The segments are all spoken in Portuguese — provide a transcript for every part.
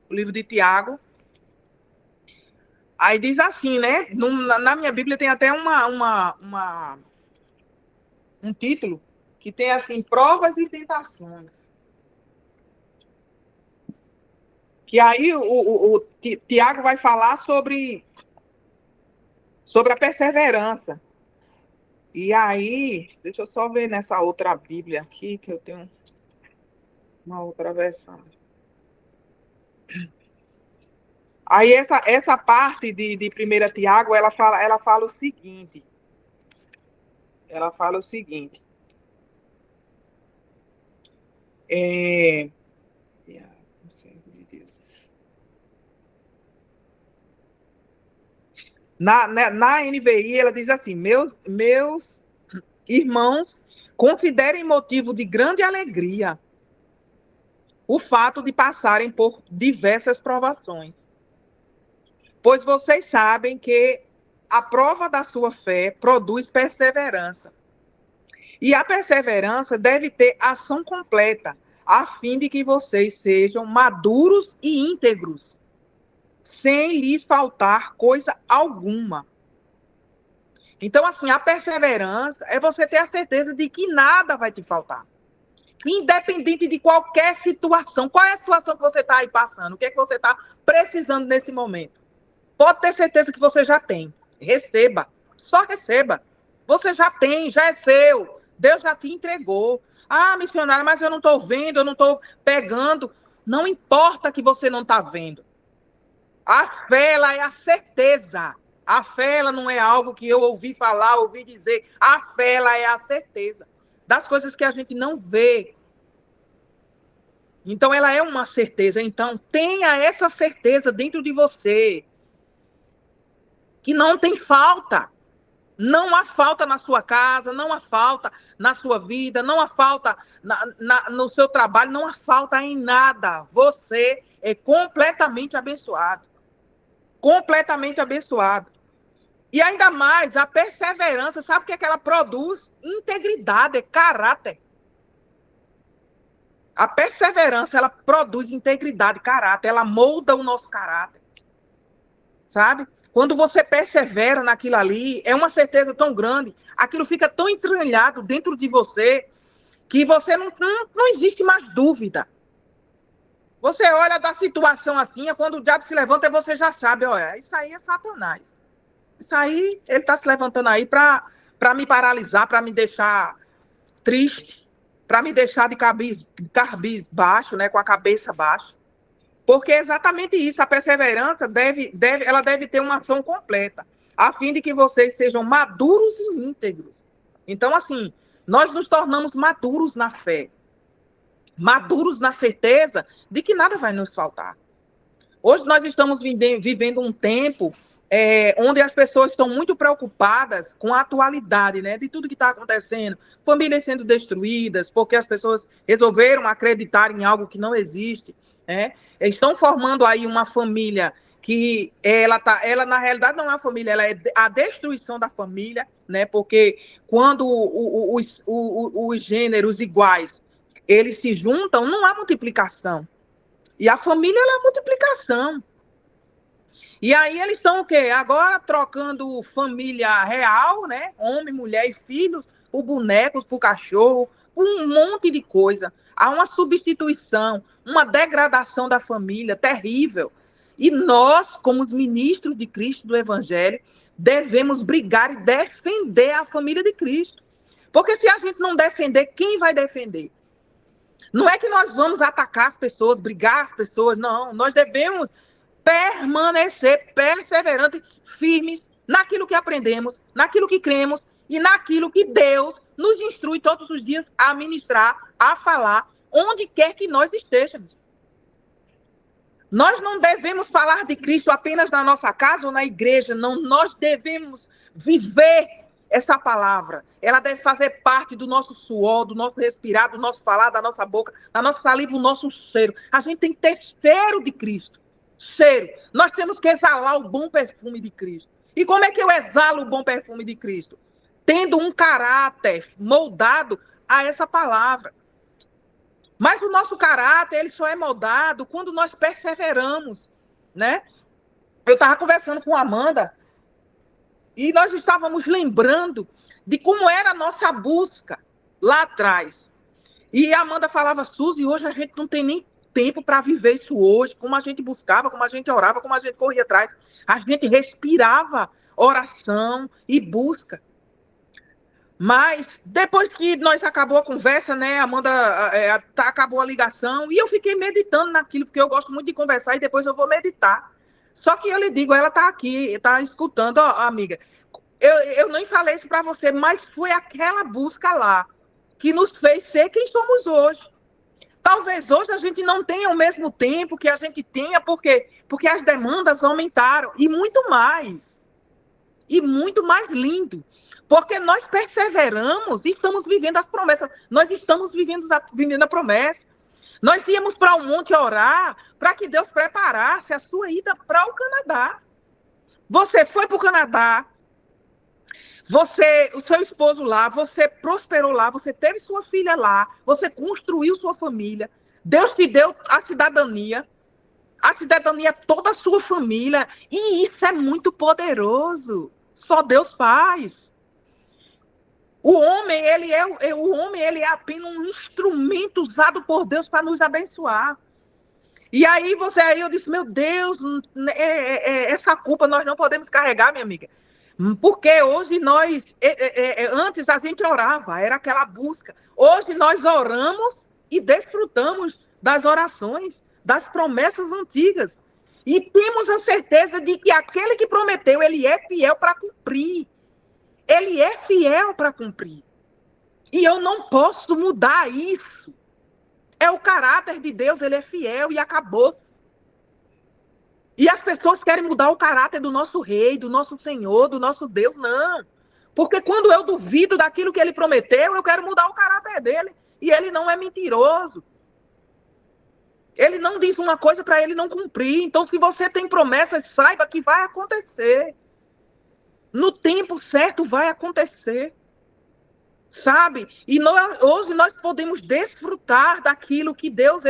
o livro de Tiago. Aí diz assim, né? Na minha Bíblia tem até um título que tem assim, provas e tentações. Que aí o Tiago vai falar sobre a perseverança. E aí, deixa eu só ver nessa outra Bíblia aqui, que eu tenho uma outra versão. Aí essa parte de 1 Tiago, ela fala o seguinte. Ela fala o seguinte. É, na NVI, ela diz assim: meus irmãos, considerem motivo de grande alegria o fato de passarem por diversas provações, pois vocês sabem que a prova da sua fé produz perseverança. E a perseverança deve ter ação completa, a fim de que vocês sejam maduros e íntegros, sem lhes faltar coisa alguma. Então, assim, a perseverança é você ter a certeza de que nada vai te faltar. Independente de qualquer situação. Qual é a situação que você está aí passando? O que é que você está precisando nesse momento? Pode ter certeza que você já tem. Receba. Só receba. Você já tem, já é seu. Deus já te entregou. Ah, missionária, mas eu não estou vendo, eu não estou pegando. Não importa que você não está vendo. A fé, ela é a certeza. A fé, ela não é algo que eu ouvi falar, ouvi dizer. A fé, ela é a certeza das coisas que a gente não vê. Então, ela é uma certeza. Então, tenha essa certeza dentro de você, que não tem falta. Não há falta na sua casa, não há falta na sua vida, não há falta no seu trabalho, não há falta em nada. Você é completamente abençoado. Completamente abençoado. E ainda mais, a perseverança, sabe o que é que ela produz? Integridade, caráter. A perseverança, ela produz integridade, caráter, ela molda o nosso caráter. Sabe? Quando você persevera naquilo ali, é uma certeza tão grande, aquilo fica tão entranhado dentro de você, que você não existe mais dúvida. Você olha da situação assim, quando o diabo se levanta, você já sabe, olha, isso aí é Satanás. Isso aí, ele está se levantando aí para me paralisar, para me deixar triste, para me deixar de cabisbaixo, né, com a cabeça baixa. Porque é exatamente isso, a perseverança ela deve ter uma ação completa, a fim de que vocês sejam maduros e íntegros. Então, assim, nós nos tornamos maduros na fé, maduros na certeza de que nada vai nos faltar. Hoje nós estamos vivendo um tempo onde as pessoas estão muito preocupadas com a atualidade, né, de tudo que está acontecendo, famílias sendo destruídas, porque as pessoas resolveram acreditar em algo que não existe, né? Estão formando aí uma família que ela na realidade não é uma família, ela é a destruição da família, né? Porque quando os gêneros iguais eles se juntam, não há multiplicação. E a família ela é a multiplicação. E aí eles estão o quê? Agora trocando família real, né? Homem, mulher e filhos, por bonecos, por cachorro, por um monte de coisa. Há uma substituição, uma degradação da família terrível. E nós, como os ministros de Cristo do Evangelho, devemos brigar e defender a família de Cristo. Porque se a gente não defender, quem vai defender? Não é que nós vamos atacar as pessoas, brigar as pessoas, não. Nós devemos permanecer perseverantes, firmes naquilo que aprendemos, naquilo que cremos e naquilo que Deus nos instrui todos os dias a ministrar, a falar, onde quer que nós estejamos. Nós não devemos falar de Cristo apenas na nossa casa ou na igreja, não. Nós devemos viver essa palavra. Ela deve fazer parte do nosso suor, do nosso respirar, do nosso falar, da nossa boca, da nossa saliva, o nosso cheiro. A gente tem que ter cheiro de Cristo. Cheiro. Nós temos que exalar o bom perfume de Cristo. E como é que eu exalo o bom perfume de Cristo? Tendo um caráter moldado a essa palavra. Mas o nosso caráter, ele só é moldado quando nós perseveramos, né? Eu estava conversando com a Amanda e nós estávamos lembrando de como era a nossa busca lá atrás. E a Amanda falava, Suzy, hoje a gente não tem nem tempo para viver isso hoje, como a gente buscava, como a gente orava, como a gente corria atrás. A gente respirava oração e busca. Mas depois que nós acabou a conversa, né, Amanda, acabou a ligação, e eu fiquei meditando naquilo, porque eu gosto muito de conversar e depois eu vou meditar. Só que eu lhe digo, ela está aqui, está escutando, ó, amiga. Eu nem falei isso para você, mas foi aquela busca lá que nos fez ser quem somos hoje. Talvez hoje a gente não tenha o mesmo tempo que a gente tinha, porque as demandas aumentaram, e muito mais lindo. Porque nós perseveramos e estamos vivendo as promessas. Nós estamos vivendo a promessa. Nós íamos para o monte orar para que Deus preparasse a sua ida para o Canadá. Você foi para o Canadá, o seu esposo lá, você prosperou lá, você teve sua filha lá, você construiu sua família, Deus te deu a cidadania toda a sua família, e isso é muito poderoso. Só Deus faz. O homem, ele é apenas um instrumento usado por Deus para nos abençoar. E aí eu disse, meu Deus, essa culpa nós não podemos carregar, minha amiga. Porque hoje antes a gente orava, era aquela busca. Hoje nós oramos e desfrutamos das orações, das promessas antigas. E temos a certeza de que aquele que prometeu, ele é fiel para cumprir. Ele é fiel para cumprir. E eu não posso mudar isso. É o caráter de Deus, ele é fiel e acabou-se. E as pessoas querem mudar o caráter do nosso rei, do nosso Senhor, do nosso Deus, não. Porque quando eu duvido daquilo que ele prometeu, eu quero mudar o caráter dele. E ele não é mentiroso. Ele não diz uma coisa para ele não cumprir. Então, se você tem promessas, saiba que vai acontecer. No tempo certo vai acontecer. Sabe? E hoje nós podemos desfrutar daquilo que Deus,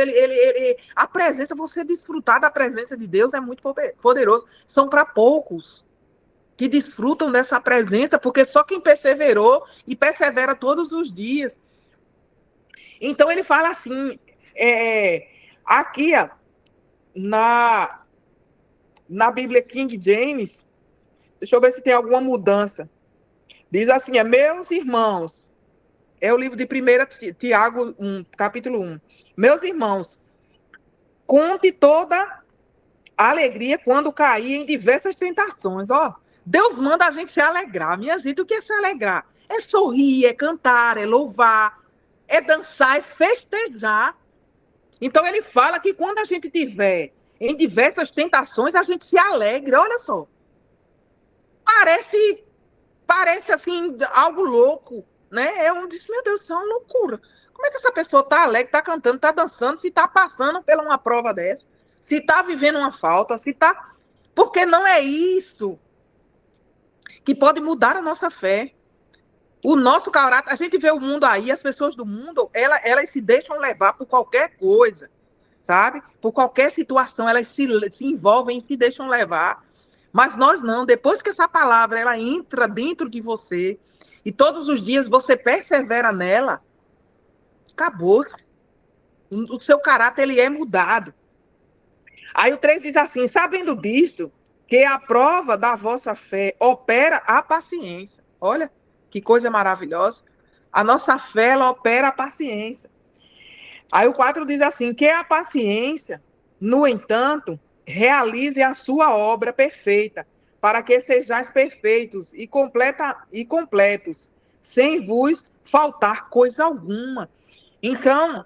a presença, você desfrutar da presença de Deus é muito poderoso. São para poucos que desfrutam dessa presença, porque só quem perseverou e persevera todos os dias. Então ele fala assim, aqui ó, na Bíblia King James, deixa eu ver se tem alguma mudança. Diz assim, meus irmãos, é o livro de 1 Tiago 1, capítulo 1. Meus irmãos, conte toda a alegria quando cair em diversas tentações. Ó, Deus manda a gente se alegrar. Minha gente, o que é se alegrar? É sorrir, é cantar, é louvar, é dançar, é festejar. Então ele fala que quando a gente tiver em diversas tentações, a gente se alegre. Olha só. Parece assim, algo louco. Né? Eu disse, meu Deus, isso é uma loucura. Como é que essa pessoa está alegre, está cantando, está dançando, se está passando por uma prova dessa, se está vivendo uma falta, se está... Porque não é isso que pode mudar a nossa fé. O nosso caráter, a gente vê o mundo aí, as pessoas do mundo, elas se deixam levar por qualquer coisa, sabe? Por qualquer situação, elas se envolvem e se deixam levar. Mas nós não, depois que essa palavra ela entra dentro de você, e todos os dias você persevera nela, acabou. O seu caráter ele é mudado. Aí o 3 diz assim, sabendo disto, que a prova da vossa fé opera a paciência. Olha, que coisa maravilhosa. A nossa fé, ela opera a paciência. Aí o 4 diz assim, que a paciência, no entanto, realize a sua obra perfeita, para que sejais perfeitos e completos, sem vos faltar coisa alguma. Então,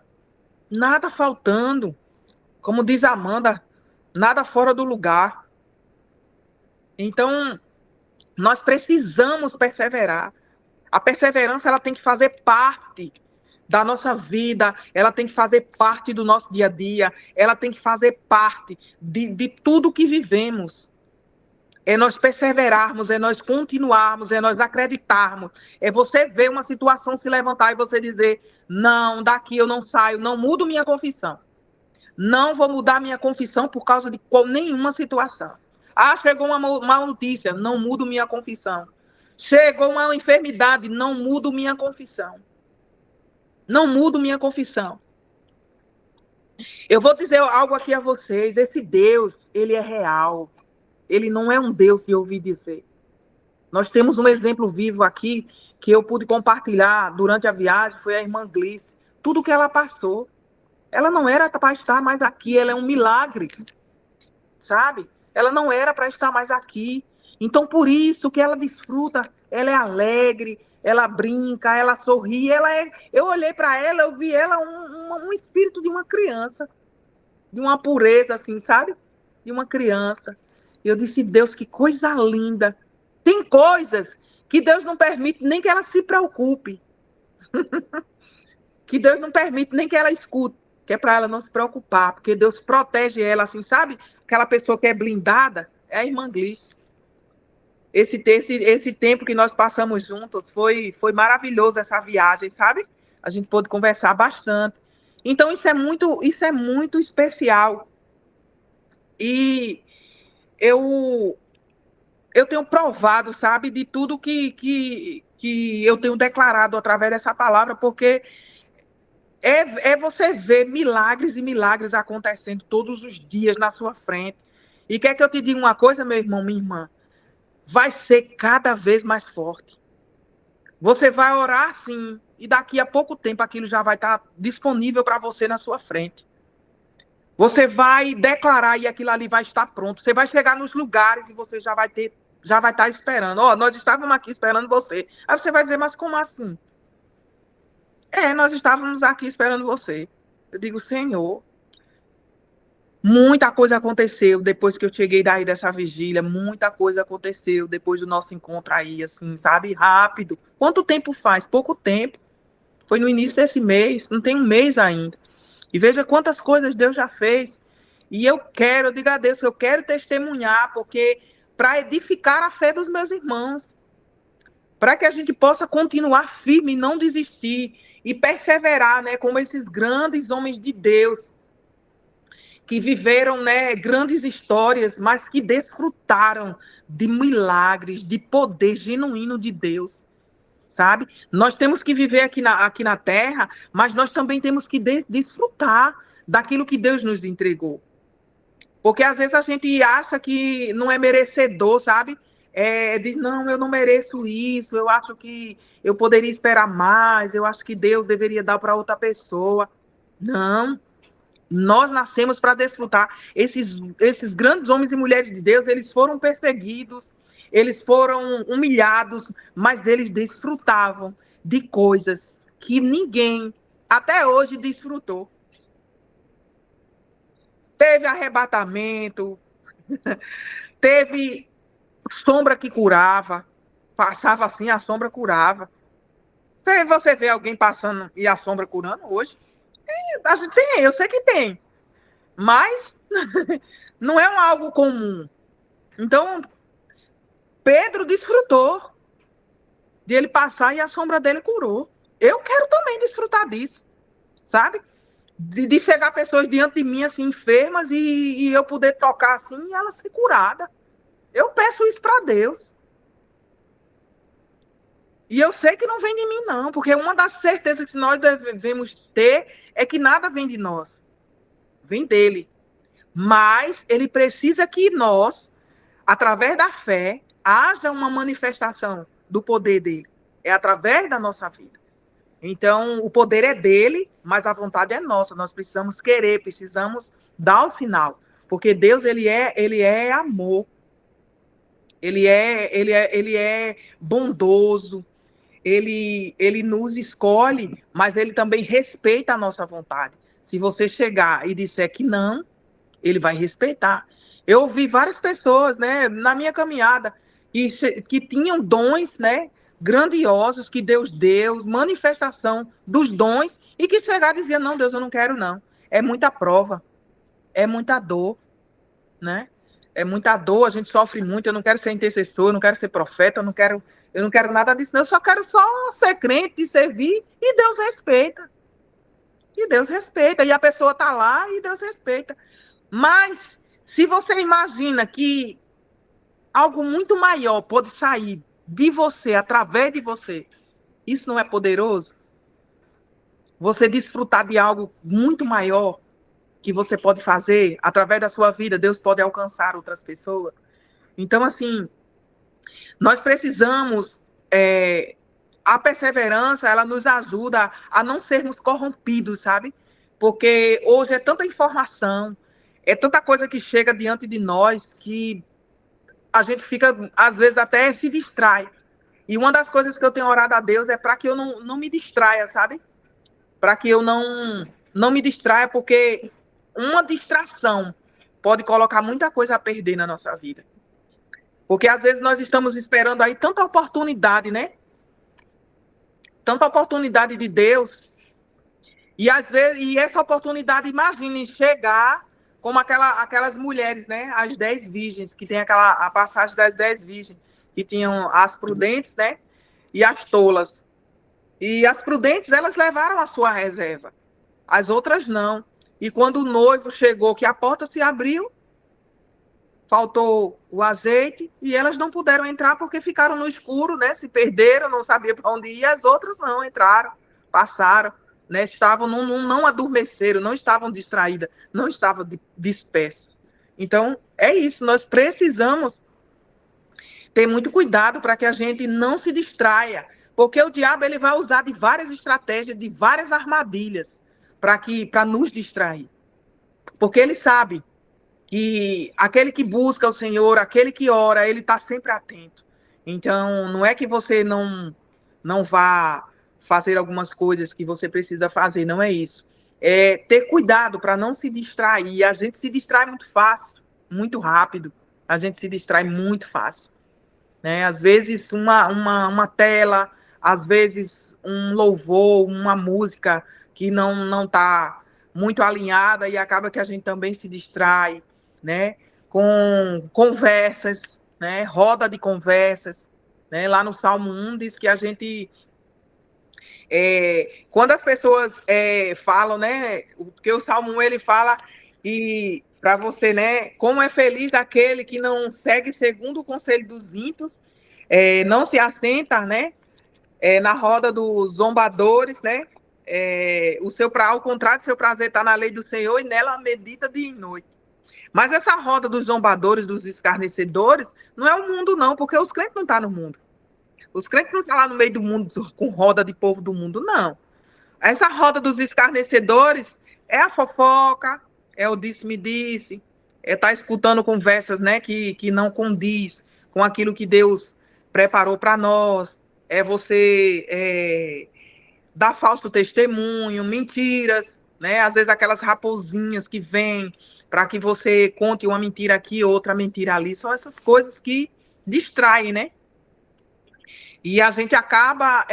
nada faltando, como diz a Amanda, nada fora do lugar. Então, nós precisamos perseverar. A perseverança ela tem que fazer parte da nossa vida, ela tem que fazer parte do nosso dia a dia, ela tem que fazer parte de tudo que vivemos. É nós perseverarmos, é nós continuarmos, é nós acreditarmos. É você ver uma situação se levantar e você dizer, não, daqui eu não saio, não mudo minha confissão. Não vou mudar minha confissão por causa de nenhuma situação. Ah, chegou uma má notícia, não mudo minha confissão. Chegou uma enfermidade, não mudo minha confissão. Não mudo minha confissão. Eu vou dizer algo aqui a vocês. Esse Deus, ele é real. Ele não é um Deus de ouvir dizer. Nós temos um exemplo vivo aqui que eu pude compartilhar durante a viagem, foi a irmã Glice. Tudo que ela passou. Ela não era para estar mais aqui, ela é um milagre. Sabe? Ela não era para estar mais aqui. Então, por isso que ela desfruta, ela é alegre, ela brinca, ela sorri, eu olhei para ela, eu vi ela um espírito de uma criança, de uma pureza, assim, sabe? De uma criança. Eu disse, Deus, que coisa linda. Tem coisas que Deus não permite nem que ela se preocupe. Que Deus não permite nem que ela escute, que é para ela não se preocupar, porque Deus protege ela, assim, sabe? Aquela pessoa que é blindada é a irmã Glice. Esse tempo que nós passamos juntos foi maravilhoso, essa viagem, sabe? A gente pôde conversar bastante. Então, isso é muito especial. E eu tenho provado, sabe, de tudo que eu tenho declarado através dessa palavra, porque é você ver milagres e milagres acontecendo todos os dias na sua frente. E quer que eu te diga uma coisa, meu irmão, minha irmã? Vai ser cada vez mais forte. Você vai orar sim, e daqui a pouco tempo aquilo já vai estar disponível para você na sua frente. Você vai declarar e aquilo ali vai estar pronto. Você vai chegar nos lugares e você já vai estar esperando. Ó, nós estávamos aqui esperando você. Aí você vai dizer, mas como assim? Nós estávamos aqui esperando você. Eu digo, Senhor, muita coisa aconteceu depois que eu cheguei daí dessa vigília, muita coisa aconteceu depois do nosso encontro aí, assim, sabe? Rápido. Quanto tempo faz? Pouco tempo. Foi no início desse mês, não tem um mês ainda. E veja quantas coisas Deus já fez. E eu digo a Deus que eu quero testemunhar, porque para edificar a fé dos meus irmãos, para que a gente possa continuar firme e não desistir, e perseverar, né, como esses grandes homens de Deus, que viveram, né, grandes histórias, mas que desfrutaram de milagres, de poder genuíno de Deus, sabe? Nós temos que viver aqui na Terra, mas nós também temos que desfrutar daquilo que Deus nos entregou. Porque às vezes a gente acha que não é merecedor, sabe? Diz, não, eu não mereço isso, eu acho que eu poderia esperar mais, eu acho que Deus deveria dar para outra pessoa. Não. Nós nascemos para desfrutar. Esses grandes homens e mulheres de Deus, eles foram perseguidos, eles foram humilhados, mas eles desfrutavam de coisas que ninguém até hoje desfrutou. Teve arrebatamento, teve sombra que curava, passava assim, a sombra curava. Você vê alguém passando e a sombra curando hoje? A gente tem, eu sei que tem. Mas não é algo comum. Então, Pedro desfrutou de ele passar e a sombra dele curou. Eu quero também desfrutar disso, sabe? De chegar pessoas diante de mim, assim, enfermas, e eu poder tocar assim e ela ser curada. Eu peço isso para Deus. E eu sei que não vem de mim, não, porque uma das certezas que nós devemos ter é que nada vem de nós. Vem dele. Mas ele precisa que nós, através da fé, haja uma manifestação do poder dele. É através da nossa vida. Então, o poder é dele, mas a vontade é nossa. Nós precisamos querer, precisamos dar o sinal. Porque Deus, ele é amor. Ele é bondoso. Ele nos escolhe, mas ele também respeita a nossa vontade. Se você chegar e disser que não, ele vai respeitar. Eu ouvi várias pessoas, né, na minha caminhada, que tinham dons, né, grandiosos que Deus deu, manifestação dos dons, e que chegaram e diziam, não, Deus, eu não quero, não. É muita prova, é muita dor, né? é muita dor, a gente sofre muito, eu não quero ser intercessor, eu não quero ser profeta, eu não quero nada disso, não, eu só quero só ser crente e servir, e Deus respeita. E Deus respeita, e a pessoa está lá e Deus respeita. Mas, se você imagina que algo muito maior pode sair de você, através de você, isso não é poderoso? Você desfrutar de algo muito maior que você pode fazer, através da sua vida, Deus pode alcançar outras pessoas. Então, assim, nós precisamos, a perseverança, ela nos ajuda a não sermos corrompidos, sabe? Porque hoje é tanta informação, é tanta coisa que chega diante de nós que a gente fica, às vezes, até se distrai. E uma das coisas que eu tenho orado a Deus é para que eu não me distraia, sabe? Para que eu não me distraia, porque uma distração pode colocar muita coisa a perder na nossa vida. Porque às vezes nós estamos esperando aí tanta oportunidade, né? Tanta oportunidade de Deus. E às vezes, e essa oportunidade, imagine chegar como aquelas mulheres, né? As 10 virgens, que tem a passagem das 10 virgens, que tinham as prudentes, né? E as tolas. E as prudentes, elas levaram a sua reserva. As outras não. E quando o noivo chegou, que a porta se abriu, faltou o azeite e elas não puderam entrar porque ficaram no escuro, né? Se perderam, não sabiam para onde ir. As outras não entraram, passaram, né? Estavam, não adormeceram, não estavam distraídas, não estavam dispersas. Então, é isso. Nós precisamos ter muito cuidado para que a gente não se distraia, porque o diabo ele vai usar de várias estratégias, de várias armadilhas para nos distrair. Porque ele sabe que aquele que busca o Senhor, aquele que ora, ele está sempre atento. Então, não é que você não vá fazer algumas coisas que você precisa fazer, não é isso. É ter cuidado para não se distrair. A gente se distrai muito fácil, muito rápido. A gente se distrai muito fácil. Né? Às vezes uma tela, às vezes um louvor, uma música que não está muito alinhada e acaba que a gente também se distrai, né? Com conversas, né? Roda de conversas, né? Lá no Salmo 1 diz que a gente quando as pessoas falam, né? Porque o Salmo 1 ele fala e para você, né? Como é feliz aquele que não segue segundo o conselho dos ímpios, não se assenta, né? Na roda dos zombadores, né? Ao contrário, seu prazer está na lei do Senhor e nela medita dia e noite. Mas essa roda dos zombadores, dos escarnecedores, não é o mundo, não, porque os crentes não estão no mundo. Os crentes não estão lá no meio do mundo com roda de povo do mundo, não. Essa roda dos escarnecedores é a fofoca, é o disse-me-disse, tá escutando conversas, né, que não condiz com aquilo que Deus preparou para nós, você dar falso testemunho, mentiras, né, às vezes aquelas raposinhas que vêm para que você conte uma mentira aqui, outra mentira ali, são essas coisas que distraem, né? E a gente acaba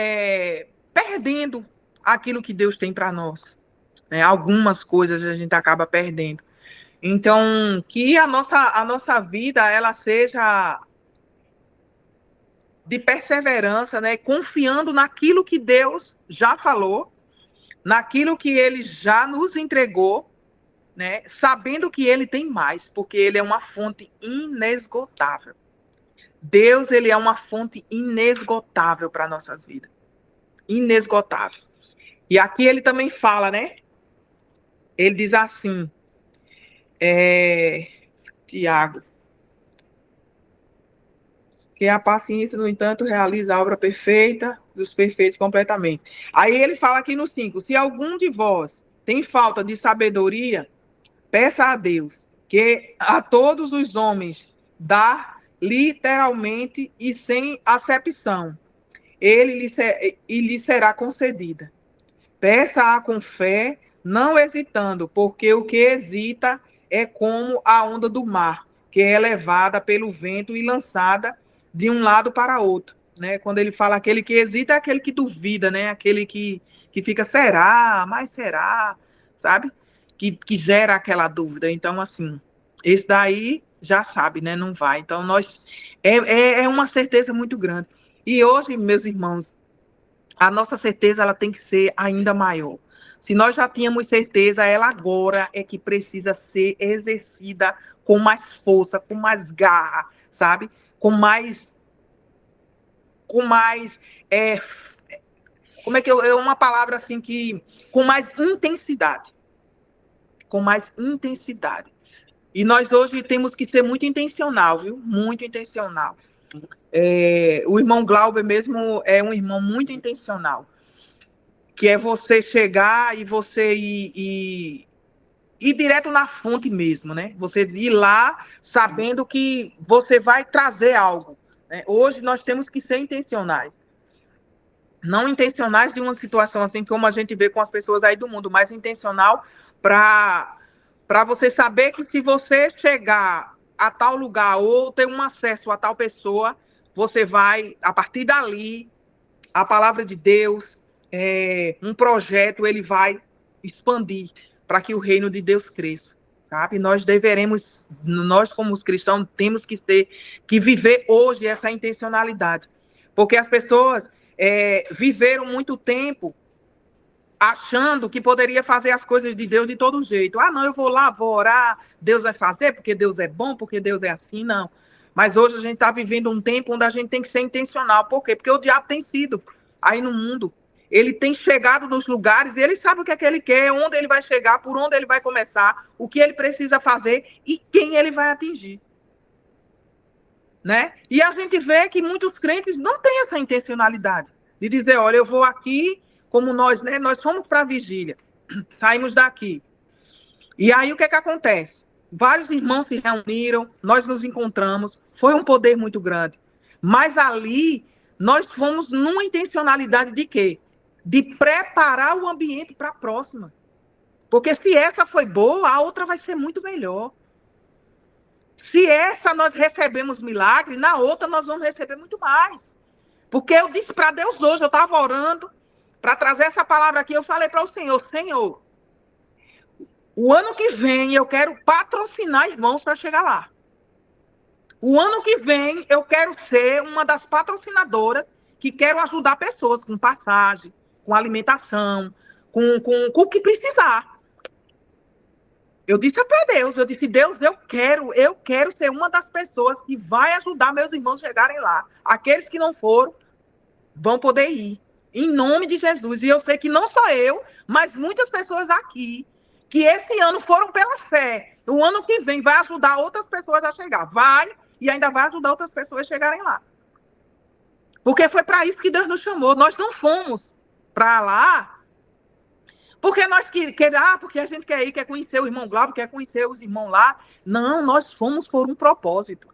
perdendo aquilo que Deus tem para nós. Né? Algumas coisas a gente acaba perdendo. Então, que a nossa vida ela seja de perseverança, né? Confiando naquilo que Deus já falou, naquilo que Ele já nos entregou, né? Sabendo que Ele tem mais, porque Ele é uma fonte inesgotável. Deus, Ele é uma fonte inesgotável para nossas vidas. Inesgotável. E aqui ele também fala, né? Ele diz assim, Tiago, que a paciência, no entanto, realiza a obra perfeita dos perfeitos completamente. Aí ele fala aqui no 5, se algum de vós tem falta de sabedoria, peça a Deus, que a todos os homens dá literalmente e sem acepção, lhe será concedida. Peça-a com fé, não hesitando, porque o que hesita é como a onda do mar, que é levada pelo vento e lançada de um lado para outro. Né? Quando ele fala aquele que hesita, é aquele que duvida, né? Aquele que fica, será? Mas será? Sabe? Que gera aquela dúvida. Então, assim, Esse daí já sabe, né? Não vai. Então, é uma certeza muito grande. E hoje, meus irmãos, a nossa certeza ela tem que ser ainda maior. Se nós já tínhamos certeza, ela agora é que precisa ser exercida com mais força, com mais garra, sabe? Com mais como é que é uma palavra assim que com mais intensidade, com mais intensidade. E nós hoje temos que ser muito intencional, viu? Muito intencional. O irmão Glauber mesmo é um irmão muito intencional, que é você chegar e você ir direto na fonte mesmo, né? Você ir lá sabendo que você vai trazer algo, né? Hoje nós temos que ser intencionais. Não intencionais de uma situação assim como a gente vê com as pessoas aí do mundo, mas intencional para você saber que se você chegar a tal lugar ou ter um acesso a tal pessoa, você vai, a partir dali, a palavra de Deus, um projeto, ele vai expandir para que o reino de Deus cresça, sabe? Nós como os cristãos, temos que viver hoje essa intencionalidade, porque as pessoas viveram muito tempo achando que poderia fazer as coisas de Deus de todo jeito. Ah, não, eu vou lá, vou orar, Deus vai fazer, porque Deus é bom, porque Deus é assim, não. Mas hoje a gente está vivendo um tempo onde a gente tem que ser intencional. Por quê? Porque o diabo tem sido aí no mundo. Ele tem chegado nos lugares e ele sabe o que é que ele quer, onde ele vai chegar, por onde ele vai começar, o que ele precisa fazer e quem ele vai atingir. Né? E a gente vê que muitos crentes não têm essa intencionalidade de dizer, olha, eu vou aqui, como nós, né? Nós fomos para a vigília, saímos daqui. E aí o que é que acontece? Vários irmãos se reuniram, nós nos encontramos, foi um poder muito grande. Mas ali nós fomos numa intencionalidade de quê? De preparar o ambiente para a próxima. Porque se essa foi boa, a outra vai ser muito melhor. Se essa nós recebemos milagre, na outra nós vamos receber muito mais. Porque eu disse para Deus hoje, eu estava orando para trazer essa palavra aqui, eu falei para o Senhor, Senhor, o ano que vem eu quero patrocinar irmãos para chegar lá. O ano que vem eu quero ser uma das patrocinadoras que quero ajudar pessoas com passagem, com alimentação, com o que precisar. Eu disse para Deus, eu disse, Deus, eu quero ser uma das pessoas que vai ajudar meus irmãos a chegarem lá. Aqueles que não foram, vão poder ir. Em nome de Jesus. E eu sei que não só eu, mas muitas pessoas aqui, que esse ano foram pela fé. O ano que vem vai ajudar outras pessoas a chegar. Vai, e ainda vai ajudar outras pessoas a chegarem lá. Porque foi para isso que Deus nos chamou. Nós não fomos para lá porque porque a gente quer ir, quer conhecer o irmão Glauber, quer conhecer os irmãos lá. Não, nós fomos por um propósito.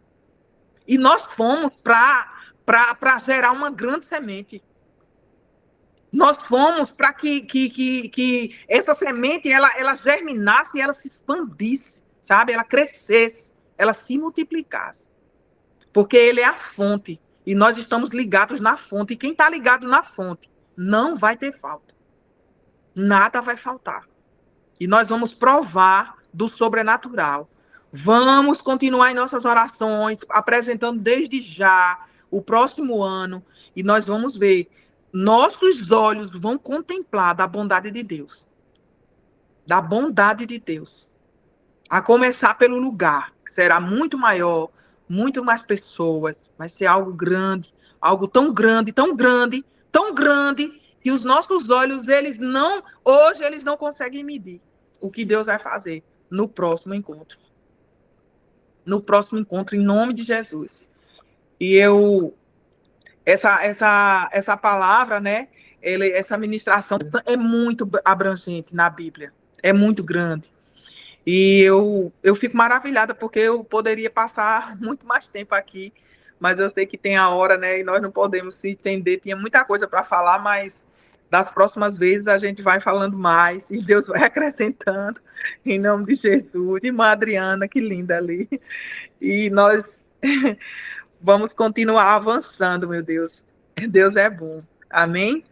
E nós fomos para gerar uma grande semente. Nós fomos para que essa semente ela germinasse e ela se expandisse, sabe? Ela crescesse, ela se multiplicasse. Porque ele é a fonte. E nós estamos ligados na fonte. E quem está ligado na fonte não vai ter falta. Nada vai faltar. E nós vamos provar do sobrenatural. Vamos continuar em nossas orações, apresentando desde já o próximo ano. E nós vamos ver. Nossos olhos vão contemplar da bondade de Deus. Da bondade de Deus. A começar pelo lugar, que será muito maior, muito mais pessoas. Vai ser algo grande, algo tão grande, tão grande, tão grande, que os nossos olhos, hoje eles não conseguem medir o que Deus vai fazer no próximo encontro. No próximo encontro, em nome de Jesus. E essa palavra, né? Essa ministração é muito abrangente na Bíblia. É muito grande. E eu fico maravilhada, porque eu poderia passar muito mais tempo aqui, mas eu sei que tem a hora, né? E nós não podemos se entender. Tinha muita coisa para falar, mas das próximas vezes a gente vai falando mais e Deus vai acrescentando, em nome de Jesus. Irmã Adriana, que linda ali. E nós vamos continuar avançando, meu Deus. Deus é bom. Amém?